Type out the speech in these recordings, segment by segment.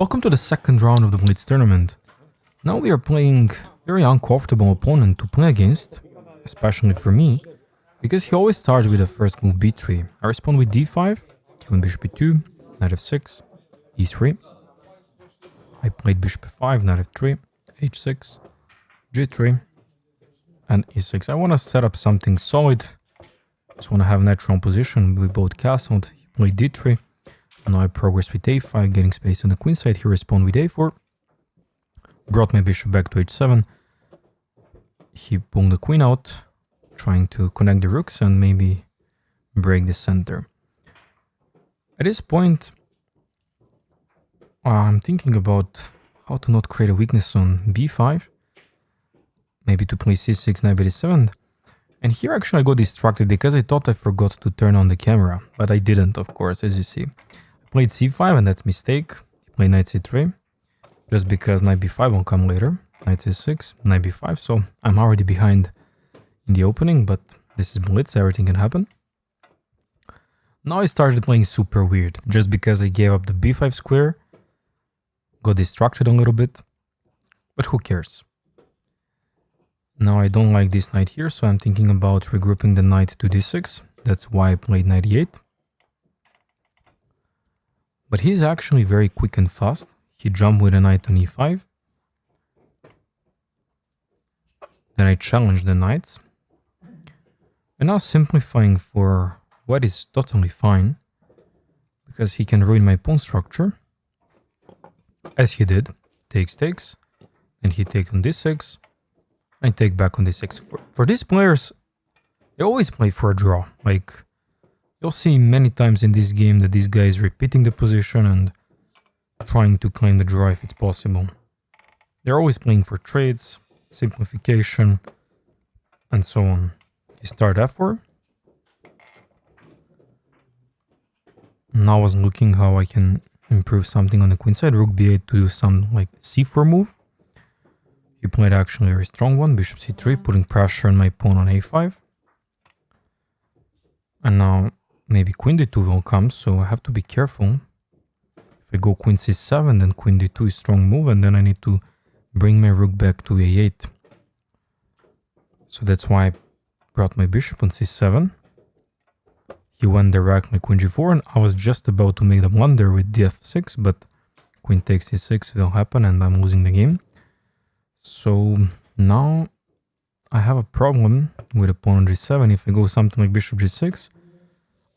Welcome to the second round of the Blitz tournament. Now we are playing very uncomfortable opponent to play against, especially for me, because he always starts with the first move b3. I respond with d5, he went bishop b2, knight f6, e3. I played bishop f5, knight f3, h6, g3, and e6. I want to set up something solid. Just want to have natural position. We both castled. He played d3. Now I progress with a5, getting space on the queen side. He responded with a4. Brought my bishop back to h7. He pulled the queen out, trying to connect the rooks and maybe break the center. At this point, I'm thinking about how to not create a weakness on b5. Maybe to play c6, knight b7. And here actually I got distracted because I thought I forgot to turn on the camera. But I didn't, of course, as you see. I played c5 and that's a mistake. He played knight c3. Just because knight b5 will come later. Knight c6, knight b5. So I'm already behind in the opening, but this is Blitz, everything can happen. Now I started playing super weird. Just because I gave up the b5 square. Got distracted a little bit. But who cares? Now I don't like this knight here, so I'm thinking about regrouping the knight to d6. That's why I played knight e8. But he's actually very quick and fast. He jumped with a knight on e5. Then I challenged the knights. And now simplifying for what is totally fine, because he can ruin my pawn structure. As he did. Takes, takes. And he takes on d6. I take back on d6. For these players, they always play for a draw. Like, you'll see many times in this game that this guy is repeating the position and trying to claim the draw if it's possible. They're always playing for trades, simplification, and so on. He started f4. Now I was looking how I can improve something on the queen side. Rook b8 to do some like c4 move. He played actually a very strong one, bishop c3, putting pressure on my pawn on a5. And now maybe queen d2 will come, so I have to be careful. If I go queen c7, then queen d2 is strong move, and then I need to bring my rook back to a8. So that's why I brought my bishop on c7. He went directly queen g4, and I was just about to make the blunder with df6, but queen takes c6 will happen, and I'm losing the game. So now I have a problem with a pawn on g7. If I go something like bishop g6,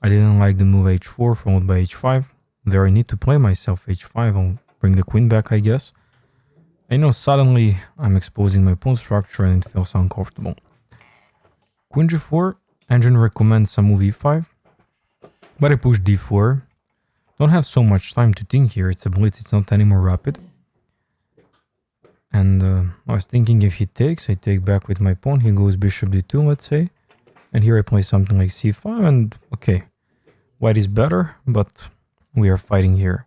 I didn't like the move h4 followed by h5. There I need to play myself h5. I'll bring the queen back, I guess. I know suddenly I'm exposing my pawn structure and it feels uncomfortable. Queen g4, engine recommends some move e5, but I push d4. Don't have so much time to think here. It's a blitz, it's not any more rapid. And I was thinking if he takes, I take back with my pawn. He goes bishop d2, let's say. And here I play something like c5 and okay. White is better, but we are fighting here.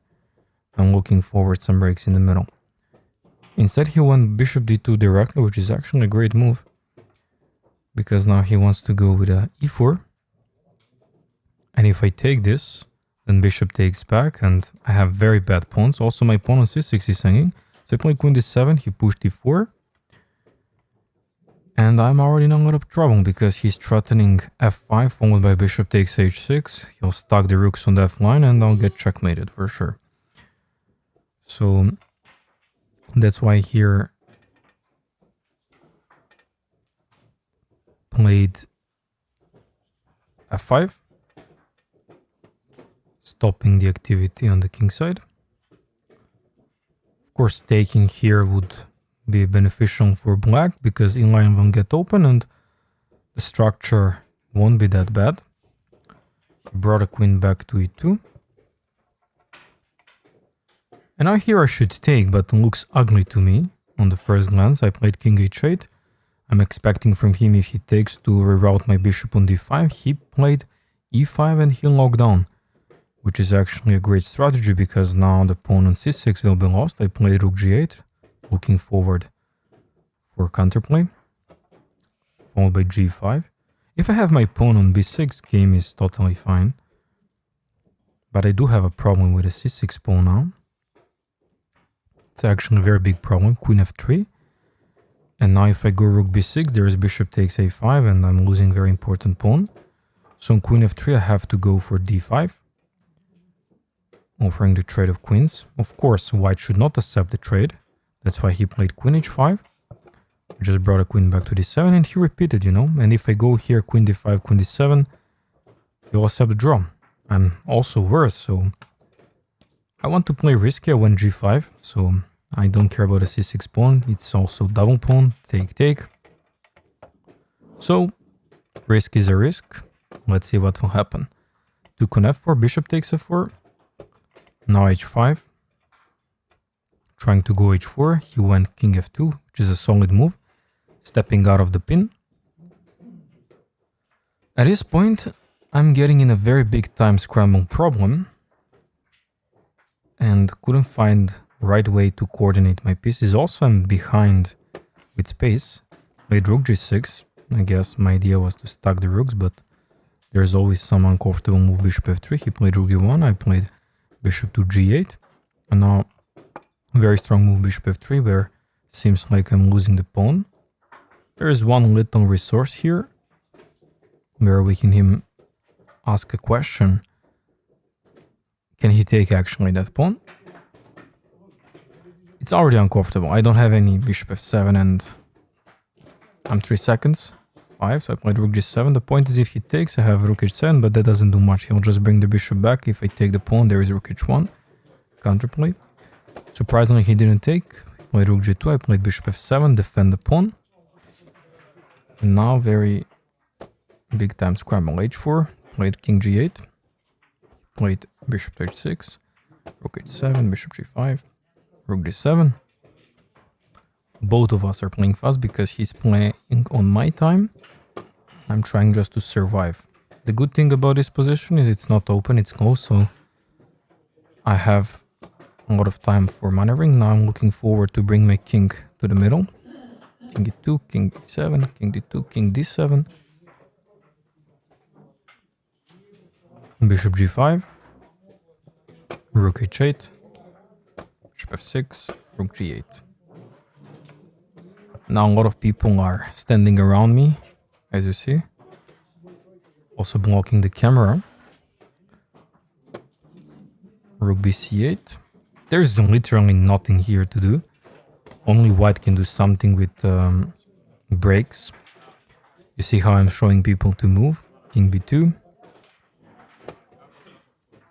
I'm looking forward some breaks in the middle. Instead he went bishop d2 directly, which is actually a great move. Because now he wants to go with a e4. And if I take this, then bishop takes back and I have very bad pawns. Also my pawn on c6 is hanging. So I played queen d7, he pushed d4. And I'm already in a lot of trouble because he's threatening f5 followed by bishop takes h6. He'll stack the rooks on the f line and I'll get checkmated for sure. So that's why here played f5. Stopping the activity on the king side. Of course, taking here would be beneficial for black because inline won't get open and the structure won't be that bad. He brought a queen back to e2. And now here I should take, but it looks ugly to me on the first glance. I played king h8. I'm expecting from him if he takes to reroute my bishop on d5. He played e5 and he locked down. Which is actually a great strategy because now the pawn on c6 will be lost. I played rook g8, looking forward for counterplay, followed by g5. If I have my pawn on b6, game is totally fine. But I do have a problem with a c6 pawn now. It's actually a very big problem. Queen f3. And now if I go rook b6, there is bishop takes a5 and I'm losing very important pawn. So on queen f3 I have to go for d5, offering the trade of queens. Of course, white should not accept the trade. That's why he played queen h5. He just brought a queen back to d7 and he repeated, you know. And if I go here queen d5, queen d7, he'll accept the draw. I'm also worse, so I want to play risky. I went g5, so I don't care about a c6 pawn. It's also double pawn, take. So, risk is a risk. Let's see what will happen. Took on f4, bishop takes f4. Now h5. Trying to go h4. He went king f2, which is a solid move. Stepping out of the pin. At this point, I'm getting in a very big time scramble problem. And couldn't find right way to coordinate my pieces. Also, I'm behind with space. Played rook g6. I guess my idea was to stack the rooks, but there's always some uncomfortable move. Bishop f3. He played rook d1. I played bishop to g8. And now, very strong move bishop f3, where seems like I'm losing the pawn. There is one little resource here, where we can him ask a question. Can he take actually that pawn? It's already uncomfortable. I don't have any bishop f7 and I'm 3 seconds. 5, so I played rook g7. The point is if he takes, I have rook h7, but that doesn't do much. He'll just bring the bishop back. If I take the pawn, there is rook h1. Counterplay. Surprisingly, he didn't take. He played rook g2. I played bishop f7, defend the pawn. And now very big time scramble. h4, played king g8. Played bishop to h6, rook h7, bishop g5, rook d7. Both of us are playing fast because he's playing on my time. I'm trying just to survive. The good thing about this position is it's not open, it's closed, so I have a lot of time for maneuvering. Now I'm looking forward to bring my king to the middle. King e2, king e7, king d2, king d7. Bishop g5, rook h8, bishop f6, rook g8. Now a lot of people are standing around me, as you see. Also blocking the camera. Rook bc8. There's literally nothing here to do. Only white can do something with breaks. You see how I'm showing people to move. King b2.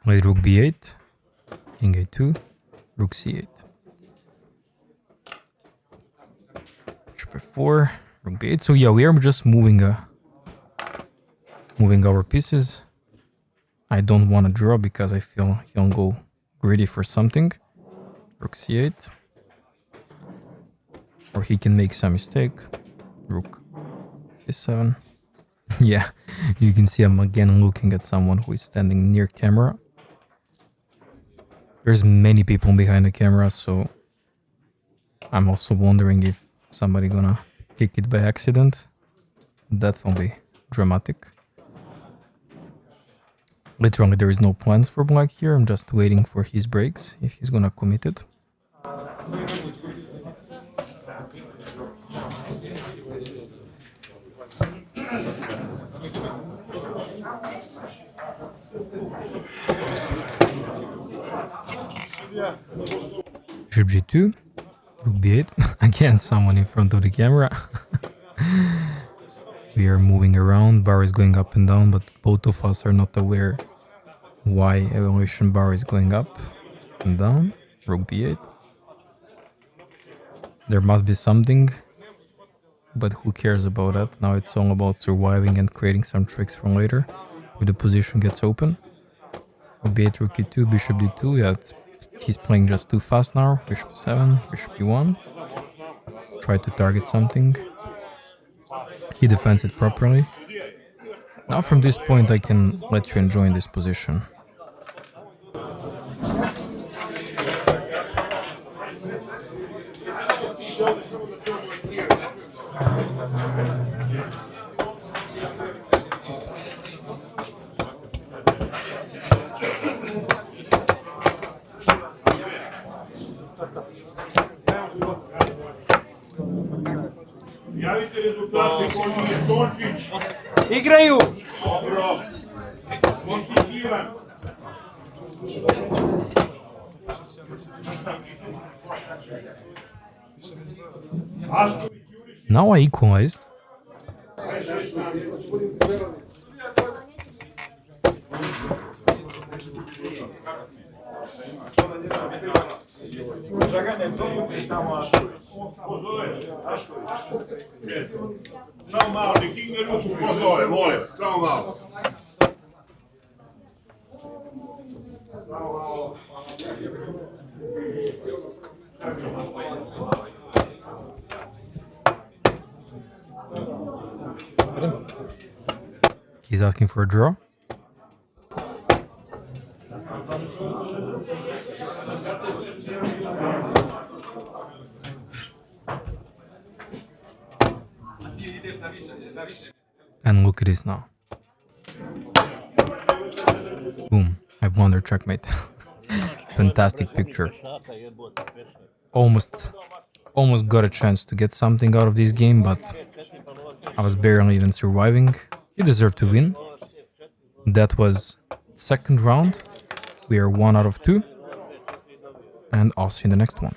Played rook b8, king a2, rook c8. Bishop f4, rook b8. So yeah, we are just moving our pieces. I don't want to draw because I feel he'll go greedy for something. Rook c8. Or he can make some mistake. Rook c7. Yeah, you can see I'm again looking at someone who is standing near camera. There's many people behind the camera, so I'm also wondering if somebody gonna kick it by accident. That will be dramatic. Literally, there is no plans for black here. I'm just waiting for his breaks, if he's gonna commit it. Bishop g2, rook b8. Again, someone in front of the camera. We are moving around, bar is going up and down, but both of us are not aware why evaluation bar is going up and down. Rook b8. There must be something, but who cares about that? Now it's all about surviving and creating some tricks for later if the position gets open. Rook b8, rook e2, bishop d2. Yeah, he's playing just too fast now. Bishop 7, bishop e1. Try to target something. He defends it properly. Now from this point I can let you enjoy this position. Javite rezultate koji je Tončić. Igraju! Dobro. Tončić Ivan. Now I equalized. Samo malo, nek igne ruku pozove, molim, samo malo. He's asking for a draw. And look at this now. Boom. I've won their checkmate. Fantastic picture. Almost got a chance to get something out of this game, but I was barely even surviving. He deserved to win. That was second round. We are 1 out of 2. And I'll see you in the next one.